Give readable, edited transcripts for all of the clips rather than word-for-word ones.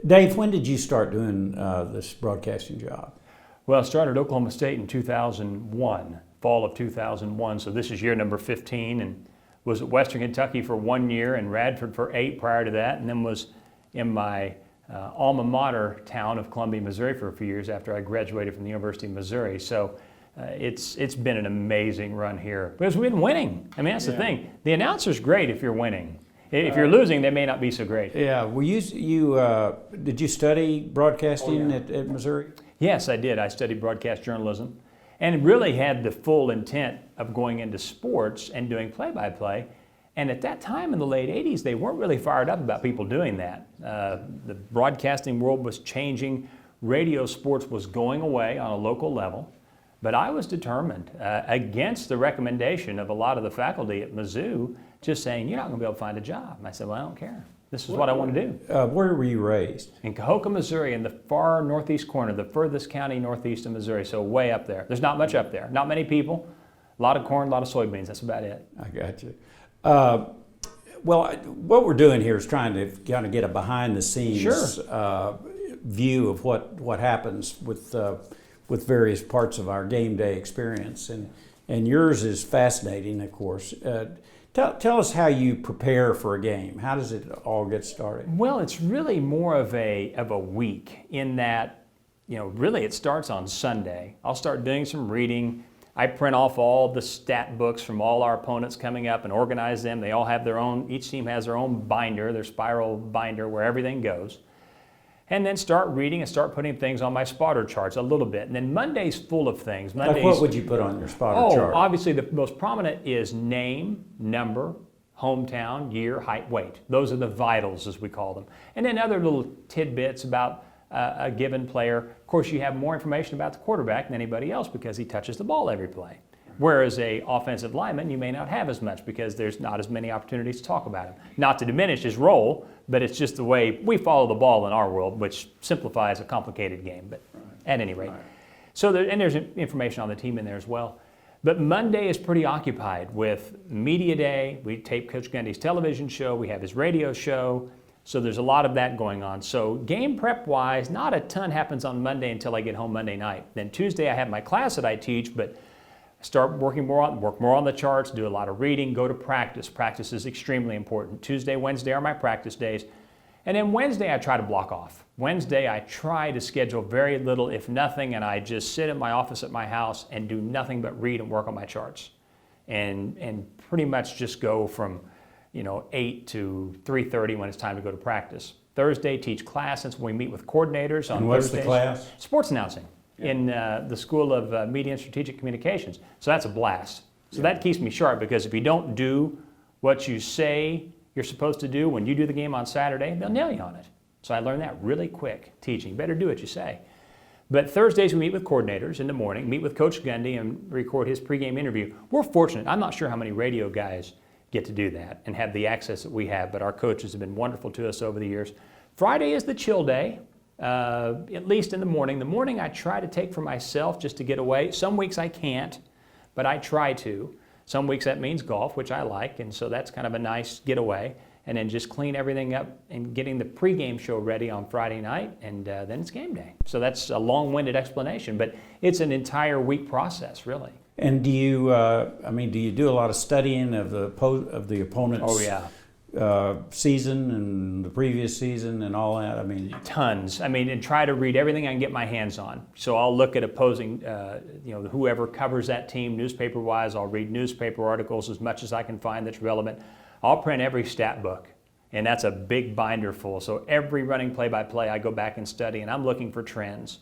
Dave, when did you start doing this broadcasting job? Well, I started at Oklahoma State in 2001, fall of 2001, so this is year number 15, and was at Western Kentucky for 1 year and Radford for 8 prior to that, and then was in my alma mater town of Columbia, Missouri for a few years after I graduated from the University of Missouri. So it's been an amazing run here because we've been winning. I mean, that's the thing. The announcer's great if you're winning. If you're losing, they may not be so great. Yeah. Well, did you study broadcasting at Missouri? Yes, I did. I studied broadcast journalism and really had the full intent of going into sports and doing play-by-play. And at that time in the late 80s, they weren't really fired up about people doing that. The broadcasting world was changing. Radio sports was going away on a local level. But I was determined, against the recommendation of a lot of the faculty at Mizzou, just saying, you're not going to be able to find a job. And I said, well, I don't care. This is what I want to do. Where were you raised? In Cahokia, Missouri, in the far northeast corner, the furthest county northeast of Missouri, so way up there. There's not much up there. Not many people. A lot of corn, a lot of soybeans. That's about it. I got you. Well, what we're doing here is trying to kind of get a behind-the-scenes view of what happens with various parts of our game day experience, and yours is fascinating, of course. Tell us how you prepare for a game. How does it all get started? Well, it's really more of a week in that, really it starts on Sunday. I'll start doing some reading. I print off all the stat books from all our opponents coming up and organize them. They all have their own, each team has their own binder, their spiral binder where everything goes. And then start reading and start putting things on my spotter charts a little bit. And then Monday's full of things. Like what would you put on your spotter chart? Obviously the most prominent is name, number, hometown, year, height, weight. Those are the vitals, as we call them. And then other little tidbits about a given player. Of course, you have more information about the quarterback than anybody else because he touches the ball every play. Whereas a offensive lineman, you may not have as much because there's not as many opportunities to talk about him. Not to diminish his role, but it's just the way we follow the ball in our world, which simplifies a complicated game. But at any rate, so there's information on the team in there as well. But Monday is pretty occupied with media day. We tape Coach Gundy's television show. We have his radio show. So there's a lot of that going on. So game prep-wise, not a ton happens on Monday until I get home Monday night. Then Tuesday I have my class that I teach, but start work more on the charts, do a lot of reading, go to practice. Practice is extremely important. Tuesday, Wednesday are my practice days. And then Wednesday I try to block off. Wednesday I try to schedule very little, if nothing, and I just sit in my office at my house and do nothing but read and work on my charts. And pretty much just go from 8 to 3:30 when it's time to go to practice. Thursday, teach class. That's when we meet with coordinators on Thursdays. And what's the class? Sports announcing. In the School of Media and Strategic Communications. So that's a blast. So that keeps me sharp because if you don't do what you say you're supposed to do when you do the game on Saturday, they'll nail you on it. So I learned that really quick teaching. You better do what you say. But Thursdays we meet with coordinators in the morning, meet with Coach Gundy and record his pregame interview. We're fortunate. I'm not sure how many radio guys get to do that and have the access that we have, but our coaches have been wonderful to us over the years. Friday is the chill day. At least in the morning. The morning I try to take for myself just to get away. Some weeks I can't, but I try to. Some weeks that means golf, which I like, and so that's kind of a nice getaway. And then just clean everything up and getting the pregame show ready on Friday night, and then it's game day. So that's a long-winded explanation, but it's an entire week process, really. And do you do a lot of studying of the opponent's? Oh yeah. Season and the previous season and all that? Tons. And try to read everything I can get my hands on. So I'll look at opposing, whoever covers that team newspaper-wise. I'll read newspaper articles as much as I can find that's relevant. I'll print every stat book, and that's a big binder full. So every running play-by-play I go back and study, and I'm looking for trends.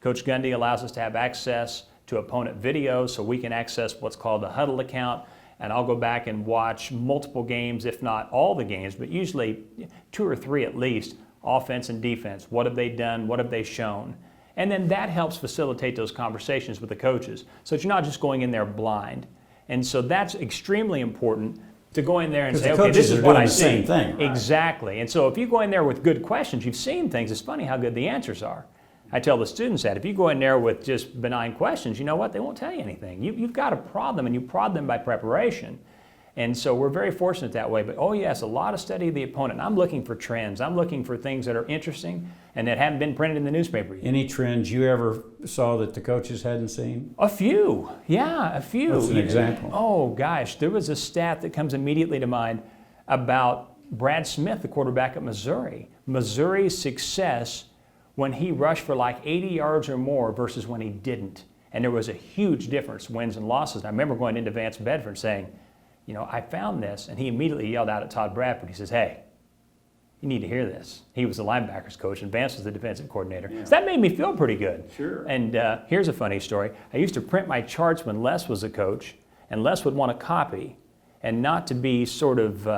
Coach Gundy allows us to have access to opponent videos so we can access what's called the huddle account. And I'll go back and watch multiple games, if not all the games, but usually 2 or 3 at least, offense and defense. What have they done? What have they shown? And then that helps facilitate those conversations with the coaches so that you're not just going in there blind. And so that's extremely important to go in there and say, okay, this is what I see. Same thing, right? Exactly. And so if you go in there with good questions, you've seen things, it's funny how good the answers are. I tell the students that if you go in there with just benign questions, you know what? They won't tell you anything. You've got to prod them, and you prod them by preparation. And so we're very fortunate that way. But oh yes, a lot of study of the opponent. I'm looking for trends. I'm looking for things that are interesting and that haven't been printed in the newspaper yet. Any trends you ever saw that the coaches hadn't seen? A few, yeah, a few. What's an example? Oh gosh, there was a stat that comes immediately to mind about Brad Smith, the quarterback at Missouri. Missouri's success when he rushed for like 80 yards or more versus when he didn't. And there was a huge difference, wins and losses. And I remember going into Vance Bedford saying, you know, I found this, and he immediately yelled out at Todd Bradford. He says, hey, you need to hear this. He was the linebackers coach, and Vance was the defensive coordinator. Yeah. So that made me feel pretty good. Sure. And here's a funny story. I used to print my charts when Les was a coach, and Les would want a copy, and not to be sort of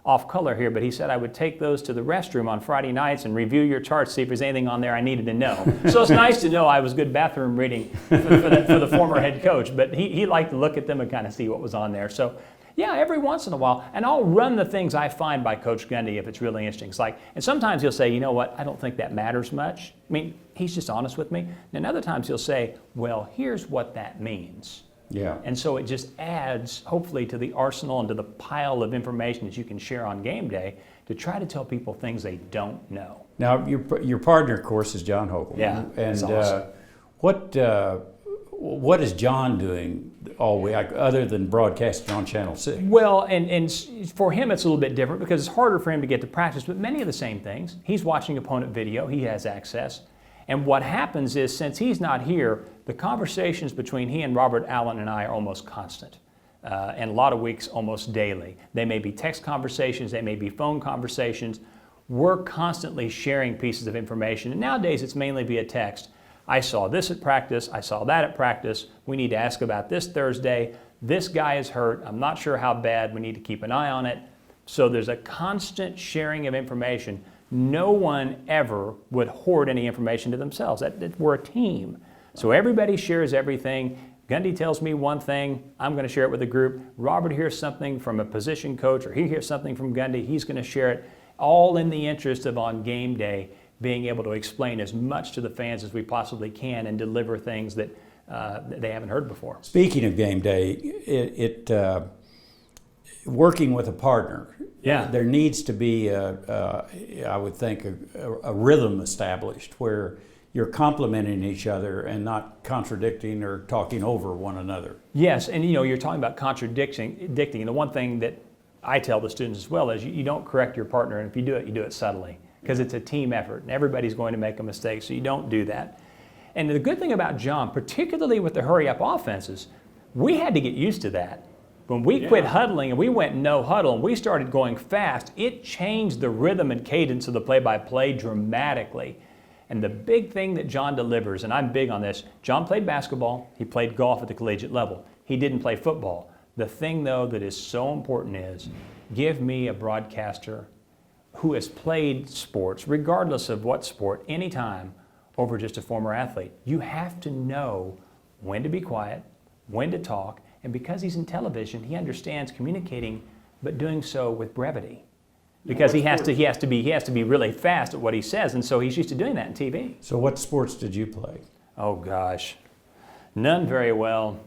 off color here, but he said I would take those to the restroom on Friday nights and review your charts, see if there's anything on there I needed to know. So it's nice to know I was good bathroom reading for the former head coach, but he liked to look at them and kind of see what was on there. So yeah, every once in a while, and I'll run the things I find by Coach Gundy if it's really interesting. It's like, and sometimes he'll say, you know what, I don't think that matters much. I mean, he's just honest with me. And other times he'll say, well, here's what that means. Yeah. And so it just adds, hopefully, to the arsenal and to the pile of information that you can share on game day to try to tell people things they don't know. Now, your partner, of course, is John Hochul. Yeah, and awesome. What is John doing all week other than broadcasting on Channel 6? Well, and for him it's a little bit different because it's harder for him to get to practice, but many of the same things. He's watching opponent video, he has access. And what happens is, since he's not here, the conversations between he and Robert Allen and I are almost constant. And a lot of weeks almost daily. They may be text conversations, they may be phone conversations. We're constantly sharing pieces of information. And nowadays it's mainly via text. I saw this at practice, I saw that at practice, we need to ask about this Thursday, this guy is hurt, I'm not sure how bad, we need to keep an eye on it. So there's a constant sharing of information. No one ever would hoard any information to themselves. We're a team. So everybody shares everything. Gundy tells me one thing, I'm going to share it with the group. Robert hears something from a position coach, or he hears something from Gundy, he's going to share it, all in the interest of on game day being able to explain as much to the fans as we possibly can and deliver things that they haven't heard before. Speaking of game day, working with a partner, there needs to be, I would think, a rhythm established where you're complimenting each other and not contradicting or talking over one another. Yes, and you're talking about contradicting. And the one thing that I tell the students as well is you don't correct your partner, and if you do it subtly, because it's a team effort and everybody's going to make a mistake, so you don't do that. And the good thing about John, particularly with the hurry-up offenses, we had to get used to that. When we quit huddling and we went no huddle and we started going fast, it changed the rhythm and cadence of the play-by-play dramatically. And the big thing that John delivers, and I'm big on this, John played basketball, he played golf at the collegiate level. He didn't play football. The thing, though, that is so important is give me a broadcaster who has played sports, regardless of what sport, anytime, over just a former athlete. You have to know when to be quiet, when to talk, and because he's in television, he understands communicating, but doing so with brevity. Because he has to be really fast at what he says, and so he's used to doing that in TV. So what sports did you play? Oh gosh, none very well.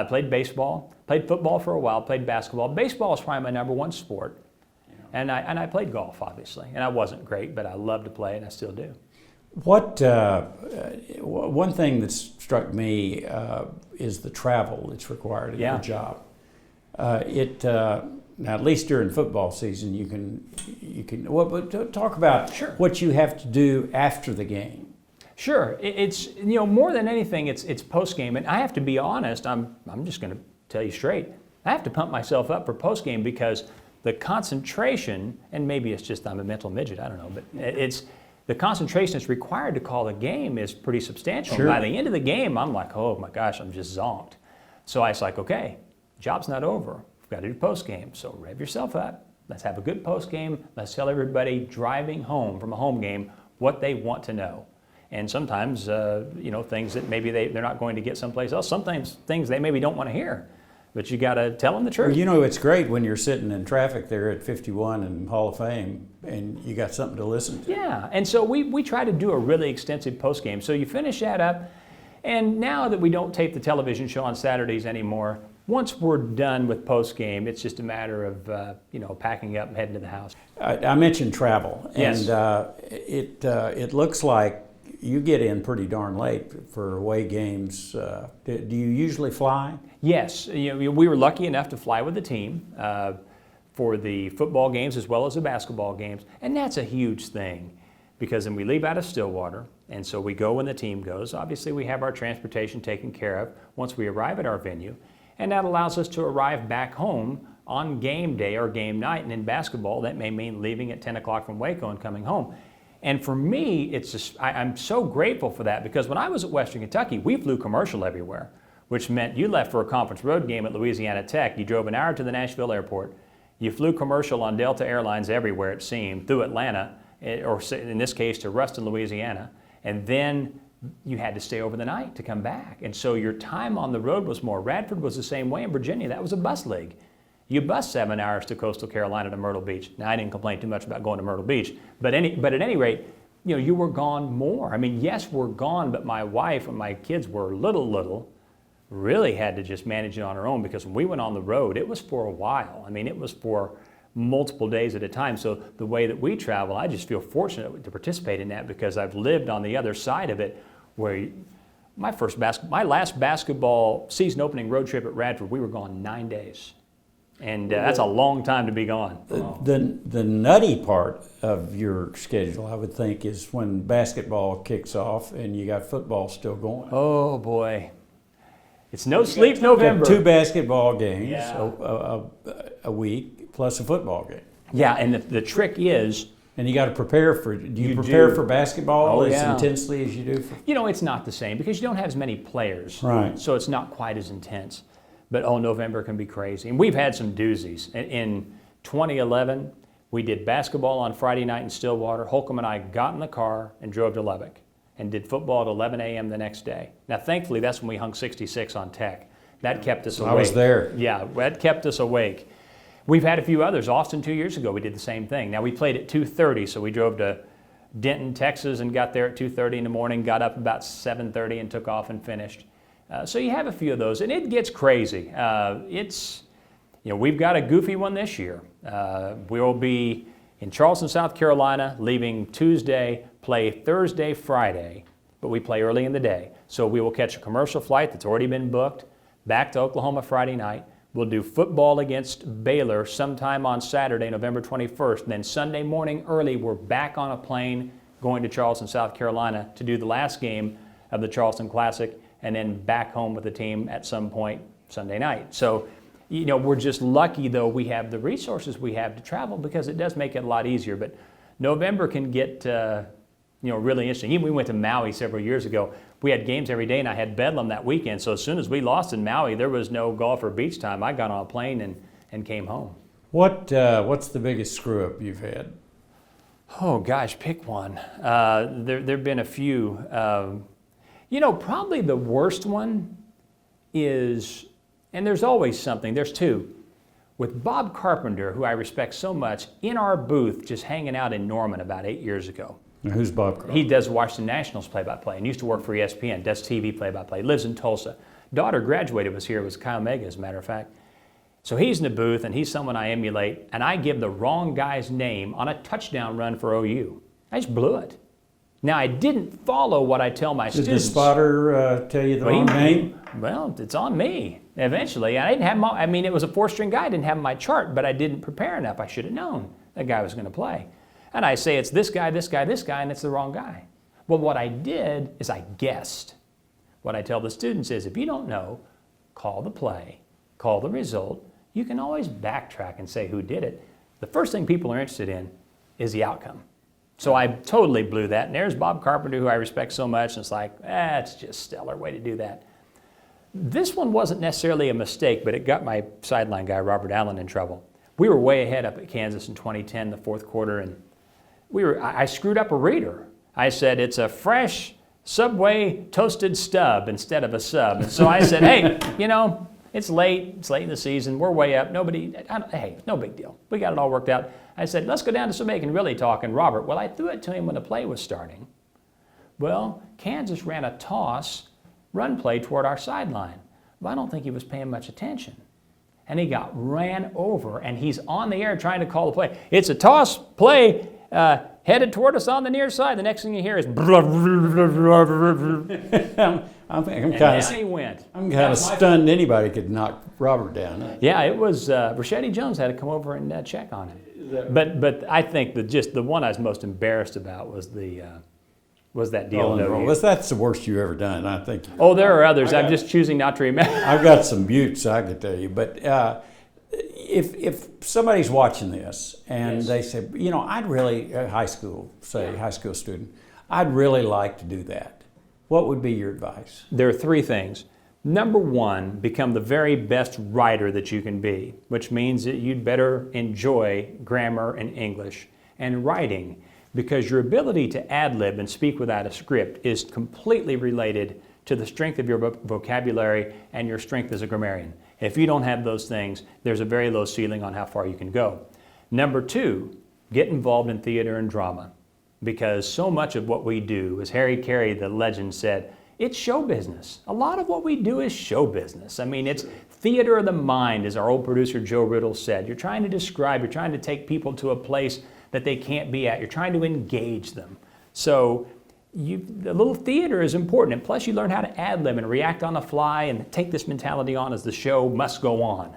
Played baseball, played football for a while, played basketball. Baseball is probably my number one sport. And I played golf, obviously, and I wasn't great, but I love to play, and I still do. What one thing that struck me is the travel that's required in your job. Now, at least during football season, you can. Well, but talk about what you have to do after the game. Sure, it's more than anything, it's post game, and I have to be honest. I'm just going to tell you straight. I have to pump myself up for post game because the concentration, and maybe it's just I'm a mental midget, I don't know, but it's the concentration that's required to call a game is pretty substantial. Sure. By the end of the game, I'm like, oh my gosh, I'm just zonked. So I was like, okay, job's not over. We've got to do post game. So rev yourself up. Let's have a good post game. Let's tell everybody driving home from a home game what they want to know. And sometimes, things that maybe they're not going to get someplace else. Sometimes things they maybe don't want to hear. But you got to tell them the truth. Well, it's great when you're sitting in traffic there at 51 and Hall of Fame and you got something to listen to. Yeah, and so we try to do a really extensive postgame. So you finish that up, and now that we don't tape the television show on Saturdays anymore, Once we're done with postgame, it's just a matter of packing up and heading to the house. I mentioned travel, Yes. and it looks like you get in pretty darn late for away games. Do you usually fly? Yes, we were lucky enough to fly with the team for the football games as well as the basketball games, and that's a huge thing because then we leave out of Stillwater, and so we go when the team goes. Obviously, we have our transportation taken care of once we arrive at our venue, and that allows us to arrive back home on game day or game night, and in basketball, that may mean leaving at 10 o'clock from Waco and coming home. And for me, it's just, I'm so grateful for that because when I was at Western Kentucky, we flew commercial everywhere, which meant you left for a conference road game at Louisiana Tech, you drove an hour to the Nashville airport, you flew commercial on Delta Airlines everywhere it seemed, through Atlanta, or in this case to Ruston, Louisiana, and then you had to stay over the night to come back. And so your time on the road was more. Radford was the same way in Virginia. That was a bus league. You bus 7 hours to coastal Carolina to Myrtle Beach. Now, I didn't complain too much about going to Myrtle Beach, but at any rate, you were gone more. I mean, yes, we're gone, but my wife and my kids were little, really had to just manage it on her own because when we went on the road, it was for a while. I mean, it was for multiple days at a time. So the way that we travel, I just feel fortunate to participate in that because I've lived on the other side of it where my last basketball season opening road trip at Radford, we were gone 9 days. And that's a long time to be gone. The nutty part of your schedule, I would think, is when basketball kicks off and you got football still going. Oh, boy. It's no sleep November. 2 basketball games Yeah. a week plus a football game. Yeah, and the trick is, And you got to prepare for. Do you prepare for basketball as yeah. intensely as you do for? it's not the same because you don't have as many players. Right. So it's not quite as intense. But November can be crazy. And we've had some doozies. In 2011, we did basketball on Friday night in Stillwater. Holcomb and I got in the car and drove to Lubbock and did football at 11 a.m. the next day. Now, thankfully, that's when we hung 66 on Tech. That kept us awake. I was there. Yeah, that kept us awake. We've had a few others. Austin 2 years ago, we did the same thing. Now, we played at 2:30, so we drove to Denton, Texas, and got there at 2:30 in the morning, got up about 7:30 and took off and finished. So you have a few of those, and it gets crazy. We've got a goofy one this year. We'll be in Charleston, South Carolina, leaving Tuesday, play Thursday, Friday, but we play early in the day. So we will catch a commercial flight that's already been booked, back to Oklahoma Friday night. We'll do football against Baylor sometime on Saturday, November 21st. And then Sunday morning early, we're back on a plane going to Charleston, South Carolina to do the last game of the Charleston Classic, and then back home with the team at some point Sunday night. So, we're just lucky, though, we have the resources we have to travel because it does make it a lot easier. But November can get, really interesting. Even we went to Maui several years ago. We had games every day, and I had Bedlam that weekend. So as soon as we lost in Maui, there was no golf or beach time. I got on a plane and came home. What's the biggest screw up you've had? Oh, gosh, pick one. There've been a few. Probably the worst one is, and there's always something, there's two. With Bob Carpenter, who I respect so much, in our booth just hanging out in Norman about 8 years ago. Now, who's Bob Carpenter? He does Washington Nationals play-by-play and used to work for ESPN, does TV play-by-play, lives in Tulsa. Daughter graduated, was here, was Chi Omega, as a matter of fact. So he's in the booth, and he's someone I emulate, and I give the wrong guy's name on a touchdown run for OU. I just blew it. Now, I didn't follow what I tell my students. Did the spotter tell you the wrong name? Well, it's on me. Eventually, I didn't have it was a 4-string guy. I didn't have my chart, but I didn't prepare enough. I should have known that guy was going to play. And I say it's this guy, this guy, this guy, and it's the wrong guy. Well, what I did is I guessed. What I tell the students is if you don't know, call the play, call the result. You can always backtrack and say who did it. The first thing people are interested in is the outcome. So I totally blew that. And there's Bob Carpenter, who I respect so much, and it's like, it's just a stellar way to do that. This one wasn't necessarily a mistake, but it got my sideline guy, Robert Allen, in trouble. We were way ahead up at Kansas in 2010, the fourth quarter, and I screwed up a reader. I said, it's a fresh Subway toasted stub instead of a sub. And so I said, hey, it's late in the season, we're way up, no big deal. We got it all worked out. I said, let's go down to somebody who can really talk. And Robert, I threw it to him when the play was starting. Well, Kansas ran a toss run play toward our sideline. Well, I don't think he was paying much attention. And he got ran over, and he's on the air trying to call the play. It's a toss play headed toward us on the near side. The next thing you hear is I'm kind of stunned anybody could knock Robert down. Yeah, it was Rashedi Jones had to come over and check on it. But I think that just the one I was most embarrassed about was that deal. That's the worst you've ever done, I think. Oh, there are others. I'm just choosing not to remember. I've got some buttes I could tell you, but if somebody's watching this and they say, I'd really high school student, I'd really like to do that. What would be your advice? There are three things. Number one, become the very best writer that you can be, which means that you'd better enjoy grammar and English and writing, because your ability to ad-lib and speak without a script is completely related to the strength of your vocabulary and your strength as a grammarian. If you don't have those things, there's a very low ceiling on how far you can go. Number two, get involved in theater and drama, because so much of what we do, as Harry Carey, the legend, said, it's show business. A lot of what we do is show business. I mean, it's theater of the mind, as our old producer Joe Riddle said. You're trying to take people to a place that they can't be at. You're trying to engage them. So the little theater is important. And plus you learn how to ad-lib and react on the fly and take this mentality on as the show must go on.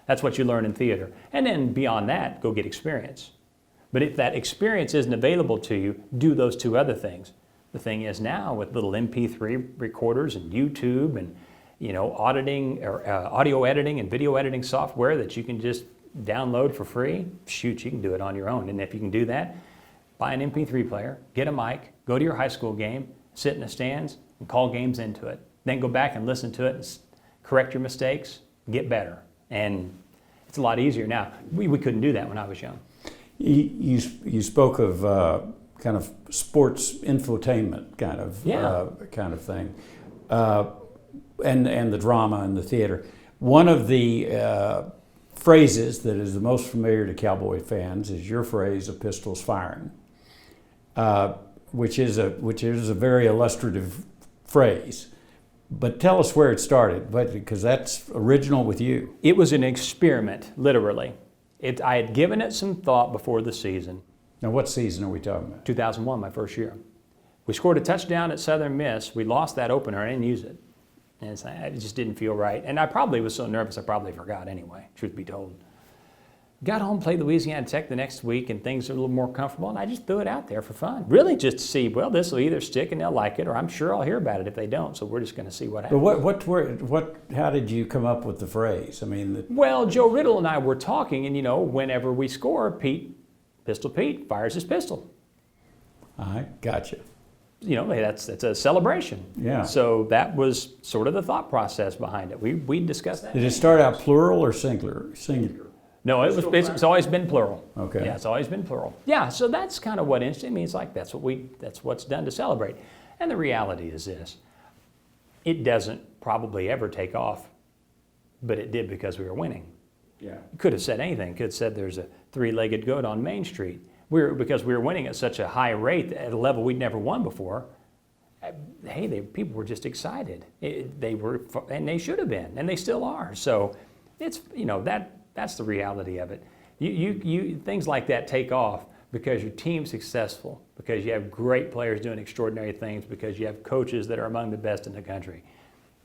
That's what you learn in theater. And then beyond that, go get experience. But if that experience isn't available to you, do those two other things. The thing is now with little MP3 recorders and YouTube and auditing or audio editing and video editing software that you can just download for free, shoot, you can do it on your own. And if you can do that, buy an MP3 player, get a mic, go to your high school game, sit in the stands and call games into it. Then go back and listen to it and correct your mistakes, get better. And it's a lot easier now. We couldn't do that when I was young. You spoke of kind of sports infotainment kind of thing, and the drama and the theater. One of the phrases that is the most familiar to Cowboy fans is your phrase of pistols firing, which is a very illustrative phrase. But tell us where it started, because that's original with you. It was an experiment, literally. I had given it some thought before the season. Now, what season are we talking about? 2001, my first year. We scored a touchdown at Southern Miss. We lost that opener. I didn't use it. And it just didn't feel right. And I probably was so nervous I probably forgot anyway, truth be told. Got home, played Louisiana Tech the next week, and things are a little more comfortable, and I just threw it out there for fun. Really just to see, well, this will either stick and they'll like it, or I'm sure I'll hear about it if they don't, so we're just going to see what happens. But how did you come up with the phrase? Well, Joe Riddle and I were talking, and whenever we score, Pistol Pete fires his pistol. I gotcha. That's a celebration. Yeah. So that was sort of the thought process behind it. We discussed that. Did it start out plural or singular? No, it's always been plural. Okay. Yeah, it's always been plural. Yeah, so that's kind of what interested me. It's like that's what's done to celebrate. And the reality is this: it doesn't probably ever take off, but it did because we were winning. Yeah. You could have said anything. Could have said there's a three-legged goat on Main Street. Because we were winning at such a high rate at a level we'd never won before. Hey, people were just excited. And they should have been, and they still are. So it's that's the reality of it. You things like that take off because your team's successful, because you have great players doing extraordinary things, because you have coaches that are among the best in the country.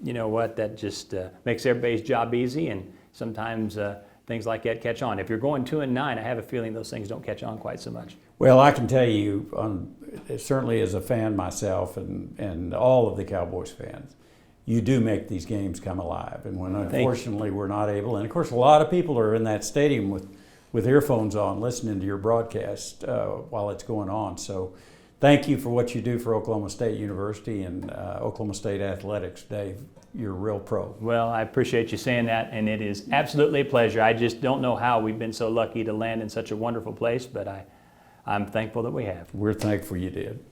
You know what? That just makes everybody's job easy, and sometimes things like that catch on. If you're going 2-9, I have a feeling those things don't catch on quite so much. Well, I can tell you, certainly as a fan myself and all of the Cowboys fans, you do make these games come alive. And when unfortunately we're not able, and of course a lot of people are in that stadium with earphones on listening to your broadcast while it's going on. So thank you for what you do for Oklahoma State University and Oklahoma State Athletics, Dave. You're a real pro. Well, I appreciate you saying that, and it is absolutely a pleasure. I just don't know how we've been so lucky to land in such a wonderful place, but I'm thankful that we have. We're thankful you did.